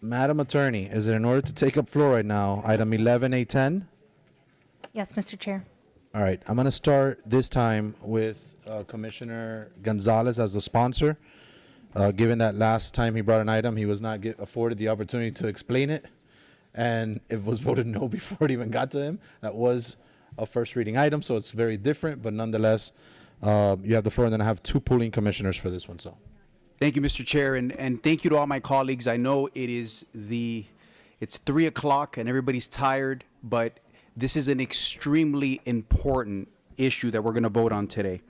Madam Attorney, is it in order to take up fluoride now, item 11A10? Yes, Mr. Chair. All right, I'm going to start this time with Commissioner Gonzalez as the sponsor. Given that last time he brought an item, he was not afforded the opportunity to explain it, and it was voted no before it even got to him. That was a first reading item, so it's very different, but nonetheless, you have the floor, and then I have two pooling commissioners for this one. So, thank you, Mr. Chair, and thank you to all my colleagues. I know it's 3 o'clock and everybody's tired, but this is an extremely important issue that we're going to vote on today.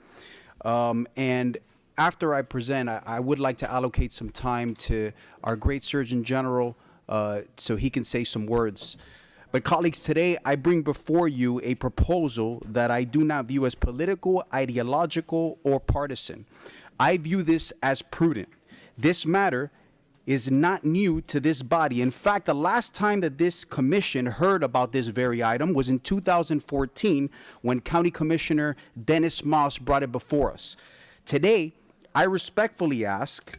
And after I present, I would like to allocate some time to our great Surgeon General so he can say some words. But colleagues, today I bring before you a proposal that I do not view as political, ideological, or partisan. I view this as prudent. This matter is not new to this body. In fact, the last time that this commission heard about this very item was in 2014 when County Commissioner Dennis Moss brought it before us. Today, I respectfully ask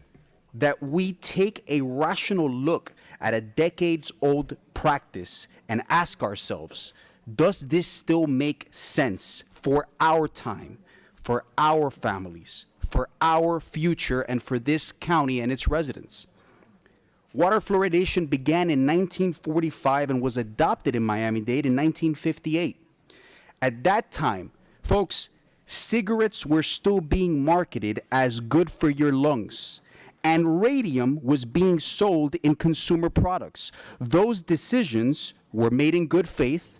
that we take a rational look at a decades-old practice and ask ourselves, does this still make sense for our time, for our families, for our future, and for this county and its residents? Water fluoridation began in 1945 and was adopted in Miami-Dade in 1958. At that time, folks, cigarettes were still being marketed as good for your lungs, and radium was being sold in consumer products. Those decisions were made in good faith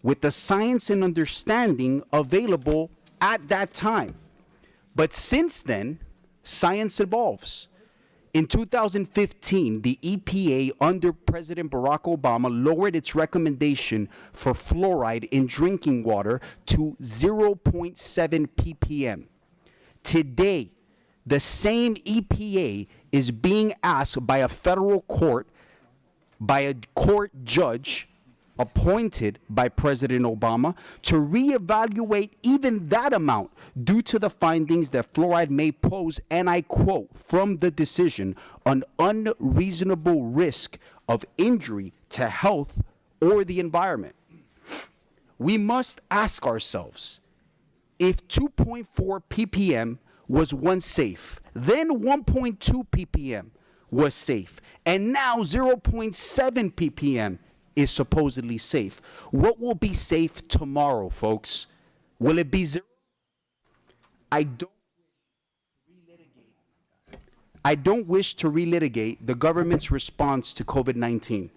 with the science and understanding available at that time. But since then, science evolves. In 2015, the EPA under President Barack Obama lowered its recommendation for fluoride in drinking water to 0.7 ppm. Today, the same EPA is being asked by a federal court, by a court judge appointed by President Obama, to reevaluate even that amount due to the findings that fluoride may pose, and I quote from the decision, an unreasonable risk of injury to health or the environment. We must ask ourselves, if 2.4 ppm was once safe, then 1.2 ppm was safe, and now 0.7 ppm is supposedly safe, what will be safe tomorrow, folks? Will it be zero? I don't wish to relitigate the government's response to COVID-19.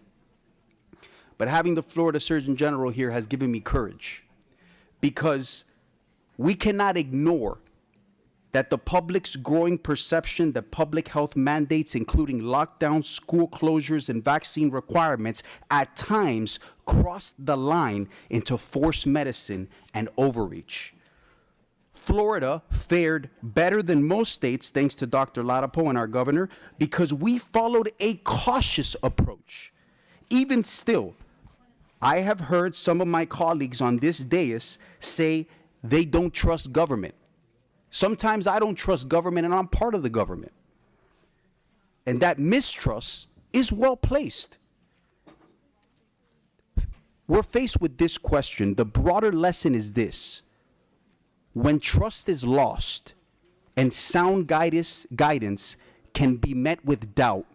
But having the Florida Surgeon General here has given me courage, because we cannot ignore that the public's growing perception that public health mandates, including lockdowns, school closures, and vaccine requirements, at times crossed the line into forced medicine and overreach. Florida fared better than most states, thanks to Dr. Ladapo and our governor, because we followed a cautious approach. Even still, I have heard some of my colleagues on this dais say they don't trust government. Sometimes I don't trust government, and I'm part of the government. And that mistrust is well placed. We're faced with this question. The broader lesson is this: when trust is lost and sound guidance can be met with doubt,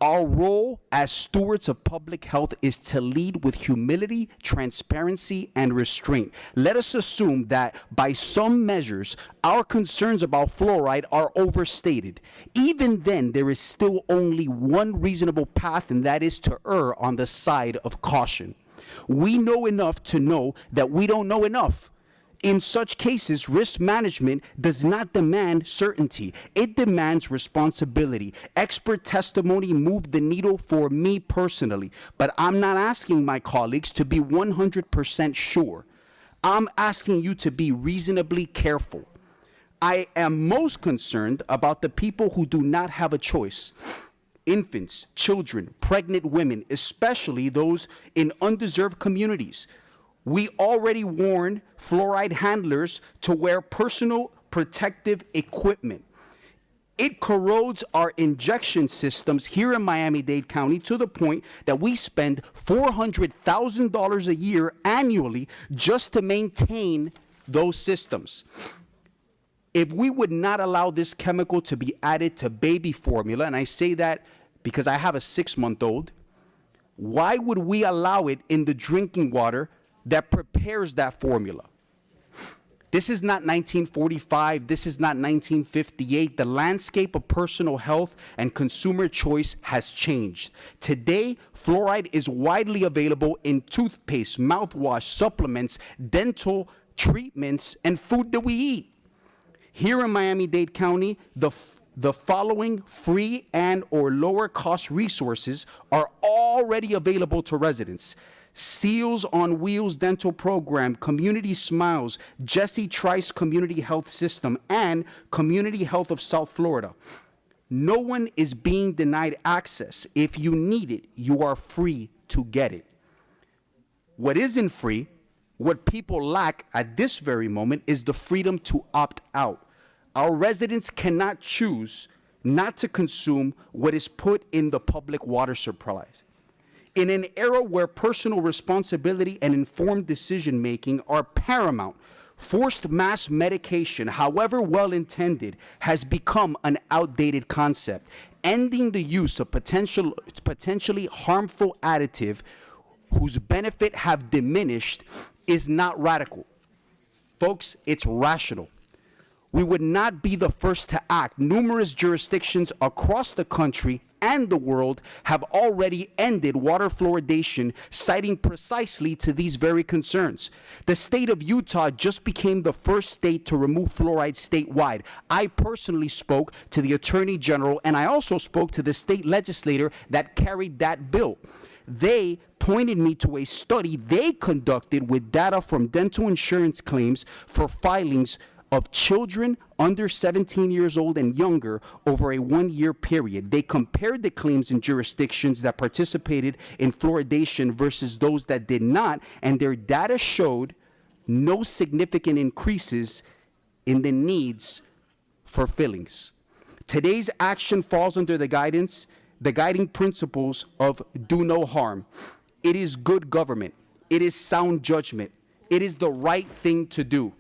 our role as stewards of public health is to lead with humility, transparency, and restraint. Let us assume that by some measures, our concerns about fluoride are overstated. Even then, there is still only one reasonable path, and that is to err on the side of caution. We know enough to know that we don't know enough. In such cases, risk management does not demand certainty. It demands responsibility. Expert testimony moved the needle for me personally, but I'm not asking my colleagues to be 100% sure. I'm asking you to be reasonably careful. I am most concerned about the people who do not have a choice. Infants, children, pregnant women, especially those in undeserved communities. We already warned fluoride handlers to wear personal protective equipment. It corrodes our injection systems here in Miami-Dade County to the point that we spend $400,000 a year annually just to maintain those systems. If we would not allow this chemical to be added to baby formula, and I say that because I have a 6-month-old, why would we allow it in the drinking water that prepares that formula? This is not 1945. This is not 1958. The landscape of personal health and consumer choice has changed. Today, fluoride is widely available in toothpaste, mouthwash, supplements, dental treatments, and food that we eat. Here in Miami-Dade County, the following free and or lower cost resources are already available to residents. Seals on Wheels Dental Program, Community Smiles, Jesse Trice Community Health System, and Community Health of South Florida. No one is being denied access. If you need it, you are free to get it. What isn't free, what people lack at this very moment, is the freedom to opt out. Our residents cannot choose not to consume what is put in the public water supplies. In an era where personal responsibility and informed decision-making are paramount, forced mass medication, however well-intended, has become an outdated concept. Ending the use of potentially harmful additive whose benefit have diminished is not radical. Folks, it's rational. We would not be the first to act. Numerous jurisdictions across the country and the world have already ended water fluoridation, citing precisely to these very concerns. The state of Utah just became the first state to remove fluoride statewide. I personally spoke to the Attorney General, and I also spoke to the state legislator that carried that bill. They pointed me to a study they conducted with data from dental insurance claims for filings of children under 17 years old and younger over a 1-year period. They compared the claims in jurisdictions that participated in fluoridation versus those that did not, and their data showed no significant increases in the needs for fillings. Today's action falls under the guiding principles of do no harm. It is good government. It is sound judgment. It is the right thing to do.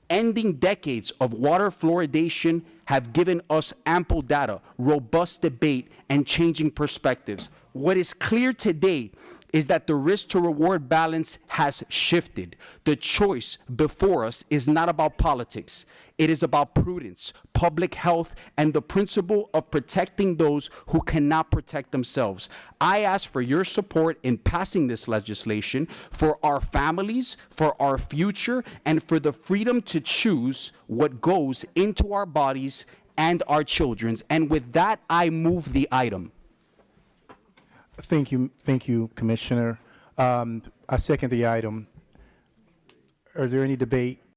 Ending decades of water fluoridation have given us ample data, robust debate, and changing perspectives. What is clear today is that the risk to reward balance has shifted. The choice before us is not about politics. It is about prudence, public health, and the principle of protecting those who cannot protect themselves. I ask for your support in passing this legislation for our families, for our future, and for the freedom to choose what goes into our bodies and our children's. And with that, I move the item. Thank you, Commissioner. I second the item. Is there any debate?